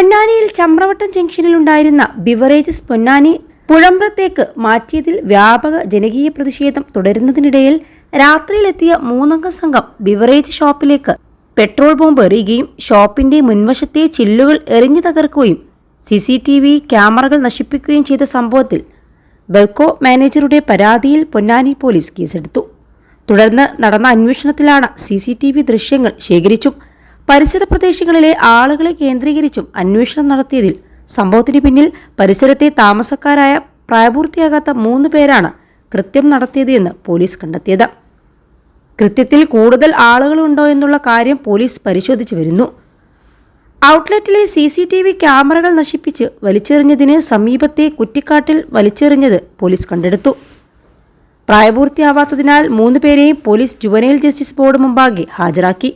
പൊന്നാനിയിൽ ചമ്രവട്ടം ജംഗ്ഷനിലുണ്ടായിരുന്ന ബിവറേജസ് പൊന്നാനി പുഴമ്പ്രത്തേക്ക് മാറ്റിയതിൽ വ്യാപക ജനകീയ പ്രതിഷേധം തുടരുന്നതിനിടയിൽ രാത്രിയിലെത്തിയ 3 അംഗ സംഘം ബിവറേജ് ഷോപ്പിലേക്ക് പെട്രോൾ ബോംബ് എറിയുകയും ഷോപ്പിന്റെ മുൻവശത്തെ ചില്ലുകൾ എറിഞ്ഞു തകർക്കുകയും CCTV ക്യാമറകൾ നശിപ്പിക്കുകയും ചെയ്ത സംഭവത്തിൽ ബെവ്കോ മാനേജറുടെ പരാതിയിൽ പൊന്നാനി പോലീസ് കേസെടുത്തു. തുടർന്ന് നടന്ന അന്വേഷണത്തിലാണ് CCTV ദൃശ്യങ്ങൾ ശേഖരിച്ചും പരിസര പ്രദേശങ്ങളിലെ ആളുകളെ കേന്ദ്രീകരിച്ചും അന്വേഷണം നടത്തിയതിൽ സംഭവത്തിന് പിന്നിൽ പരിസരത്തെ താമസക്കാരായ പ്രായപൂർത്തിയാകാത്ത 3 പേരാണ് കൃത്യം നടത്തിയത് എന്ന് പോലീസ് കണ്ടെത്തിയത്. കൃത്യത്തിൽ കൂടുതൽ ആളുകളുണ്ടോ എന്നുള്ള കാര്യം പോലീസ് പരിശോധിച്ചു വരുന്നു. ഔട്ട്ലെറ്റിലെ CCTV ക്യാമറകൾ നശിപ്പിച്ച് വലിച്ചെറിഞ്ഞതിന് സമീപത്തെ കുറ്റിക്കാട്ടിൽ വലിച്ചെറിഞ്ഞത് പോലീസ് കണ്ടെടുത്തു. പ്രായപൂർത്തിയാവാത്തതിനാൽ 3 പേരെയും പോലീസ് ജുവനൈൽ ജസ്റ്റിസ് ബോർഡ് മുമ്പാകെ ഹാജരാക്കി.